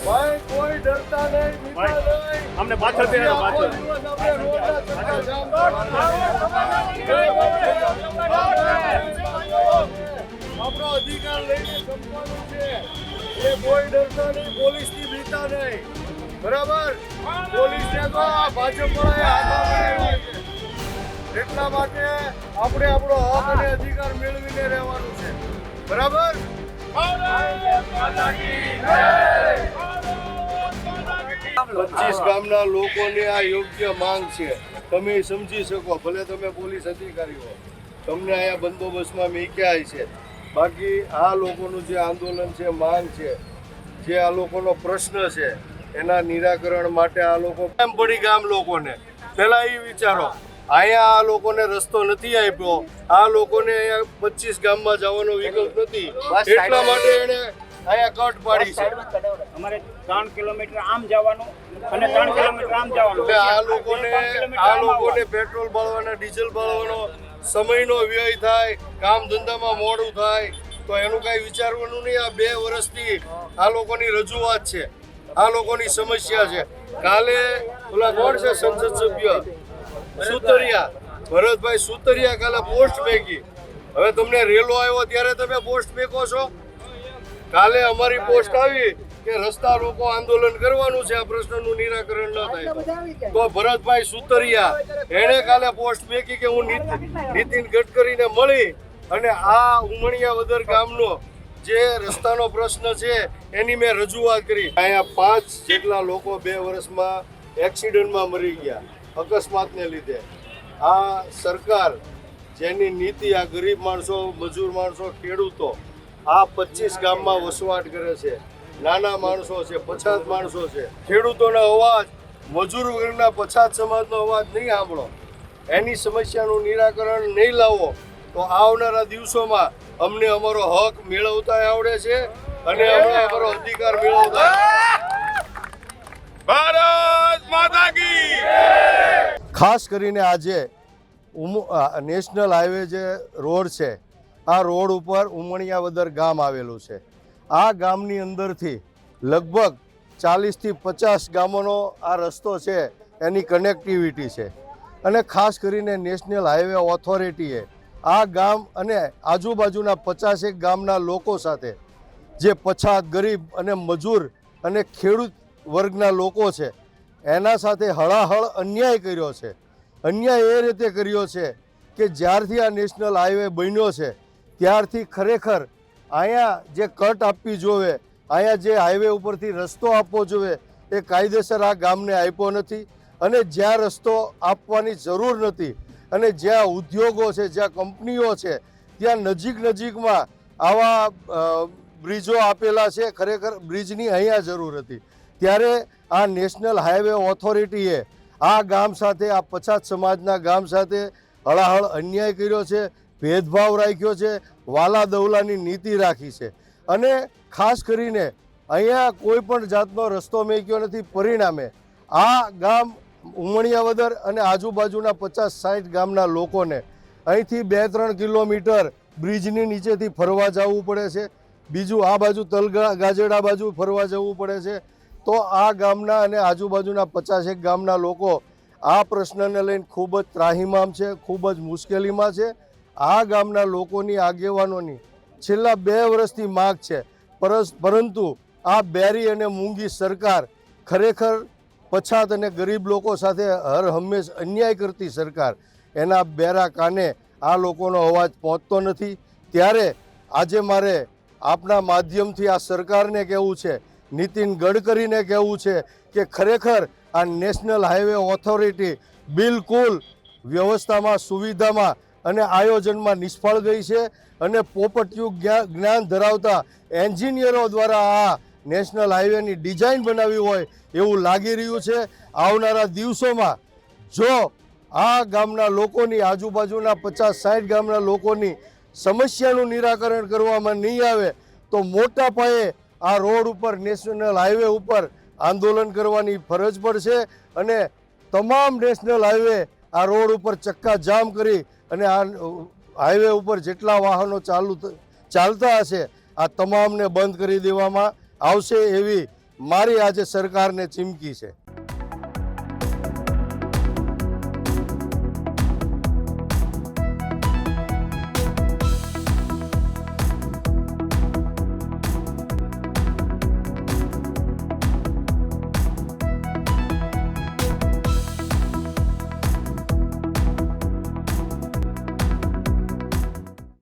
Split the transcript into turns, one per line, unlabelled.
ભાઈ કોઈ ડરતા નહીં, બીતા નહીં.
અમને પાછળ બેહાડો,
આખો
પાછળ.
દિવસ આપણે રોડના ચક્કર જામ આપણો અધિકાર લઈને સંપવાનું છે. એ કોઈ ડરતા નહીં, પોલીસથી બીતા નહીં. બરાબર? પોલીસને તો આ ભાજપવાળાએ હાથા બનાવ્યા છે. એટલા માટે આપણે આપણો હક અને અધિકાર મેળવીને રહેવાનું છે. બરાબર? 25 ગામના લોકોની આ યોગ્ય માંગ છે. તમે સમજી શકો, ભલે તમે પોલીસ અધિકારી હો, તમને અહીંયા બંદોબસ્તમાં મૂક્યા છે. બાકી આ લોકોનું જે આંદોલન છે, માંગ છે, જે આ લોકોનો પ્રશ્ન છે, એના નિરાકરણ માટે આ લોકો કેમ પડી ગામ લોકોને પહેલા એ વિચારો. અહીંયા આ લોકોને રસ્તો નથી આપ્યો, આ લોકોને અહીંયા 25 ગામમાં જવાનો વિકલ્પ નથી, એટલા માટે એને અહીંયા કટ પાડી છે.
અમારે 3 કિલોમીટર આમ જવાનું અને 3 કિલોમીટર આમ જવાનું.
એટલે આ લોકોને પેટ્રોલ બાળવાના, ડીઝલ બાળવાનો સમયનો વ્યય થાય, કામ ધંધામાં મોડું થાય, તો એનું કાંઈ વિચારવાનું નહીં. આ 2 વર્ષથી આ લોકોની રજૂઆત છે, આ લોકોની સમસ્યા છે. કાલે ઓલા કોણ છે સંસદ સભ્ય સુતરિયા, ભરતભાઈ સુતરિયા, કાલે પોસ્ટ મેકી. હવે તમને રેલો આવ્યો ત્યારે તમે પોસ્ટ મેકો છો. કાલે અમારી પોસ્ટ આવી કે રસ્તા રોકો આંદોલન કરવાનું છે, આ પ્રશ્નનું નિરાકરણ ન થાય તો ભરતભાઈ સુતરિયા એણે કાલે પોસ્ટ મેકી કે હું નીતિન ગડકરીને મળી અને આ ઉમણિયાવદર ગામનો જે રસ્તાનો પ્રશ્ન છે એની મેં રજૂઆત કરી. અહીંયા 5 જેટલા લોકો 2 વર્ષમાં એક્સિડન્ટમાં મરી ગયા અકસ્માતને લીધે. આ સરકાર જેની નીતિ આ ગરીબ માણસો, મજૂર માણસો, ખેડૂતો, આ 25 ગામમાં વસવાટ કરે છે, નાના માણસો છે, પછાત માણસો છે, ખેડૂતોનો અવાજ, મજૂર વર્ગના પછાત સમાજનો અવાજ નહીં સાંભળો, એની સમસ્યાનું નિરાકરણ નહીં લાવો તો આવનારા દિવસોમાં અમને અમારો હક મેળવતા આવડે છે અને અમને અમારો અધિકાર મેળવતા. ભારત માતા કી. ખાસ કરીને આજે નેશનલ હાઈવે જે રોડ છે, આ રોડ ઉપર ઉમણિયાવદર ગામ આવેલું છે. આ ગામની અંદરથી લગભગ 40થી 50 ગામોનો આ રસ્તો છે, એની કનેક્ટિવિટી છે. અને ખાસ કરીને નેશનલ હાઈવે ઓથોરિટીએ આ ગામ અને આજુબાજુના 50 ગામના લોકો સાથે, જે પછાત, ગરીબ અને મજૂર અને ખેડૂત વર્ગના લોકો છે, એના સાથે હળાહળ અન્યાય કર્યો છે. અન્યાય એ રીતે કર્યો છે કે જ્યારથી આ નેશનલ હાઈવે બન્યો છે ત્યારથી ખરેખર અહીંયા જે કટ આપવી જોવે, અહીંયા જે હાઈવે ઉપરથી રસ્તો આપવો જોઈએ એ કાયદેસર આ ગામને આપ્યો નથી. અને જ્યાં રસ્તો આપવાની જરૂર નથી અને જ્યાં ઉદ્યોગો છે, જ્યાં કંપનીઓ છે, ત્યાં નજીકમાં આવા બ્રિજો આપેલા છે. ખરેખર બ્રિજની અહીંયા જરૂર હતી. ત્યારે આ નેશનલ હાઈવે ઓથોરિટીએ આ ગામ સાથે, આ પછાત સમાજના ગામ સાથે હળાહળ અન્યાય કર્યો છે, ભેદભાવ રાખ્યો છે, વાલા દવલાની નીતિ રાખી છે. અને ખાસ કરીને અહીંયા કોઈ પણ જાતનો રસ્તો મેક્યો નથી. પરિણામે આ ગામ ઉમણિયાવદર અને આજુબાજુના 50-60 ગામના લોકોને અહીંથી 2-3 કિલોમીટર બ્રિજની નીચેથી ફરવા જવું પડે છે. બીજું આ બાજુ ગાજેડા બાજુ ફરવા જવું પડે છે. તો આ ગામના અને આજુબાજુના 50 ગામના લોકો આ પ્રશ્નને લઈને ખૂબ જ ત્રાહિમામ છે, ખૂબ જ મુશ્કેલીમાં છે. આ ગામના લોકોની, આગેવાનોની છેલ્લા 2 વર્ષથી માગ છે, પરંતુ આ બેરી અને મૂંગી સરકાર, ખરેખર પછાત અને ગરીબ લોકો સાથે હર હંમેશ અન્યાય કરતી સરકાર, એના બેરા કાને આ લોકોનો અવાજ પહોંચતો નથી. ત્યારે આજે મારે આપના માધ્યમથી આ સરકારને કહેવું છે, નીતિન ગડકરીને કહેવું છે કે ખરેખર આ નેશનલ હાઈવે ઓથોરિટી બિલકુલ વ્યવસ્થામાં, સુવિધામાં અને આયોજનમાં નિષ્ફળ ગઈ છે. અને પોપટિયું જ્ઞાન ધરાવતા એન્જિનિયરો દ્વારા આ નેશનલ હાઈવેની ડિઝાઇન બનાવી હોય એવું લાગી રહ્યું છે. આવનારા દિવસોમાં જો આ ગામના લોકોની, આજુબાજુના 50-60 ગામના લોકોની સમસ્યાનું નિરાકરણ કરવામાં નહીં આવે તો મોટા પાયે આ રોડ ઉપર, નેશનલ હાઈવે ઉપર આંદોલન કરવાની ફરજ પડશે. અને તમામ નેશનલ હાઈવે આ રોડ ઉપર ચક્કા જામ કરી અને આ હાઈવે ઉપર જેટલા વાહનો ચાલતા હશે આ તમામને બંધ કરી દેવામાં આવશે એવી મારી આજે સરકારને ચીમકી છે.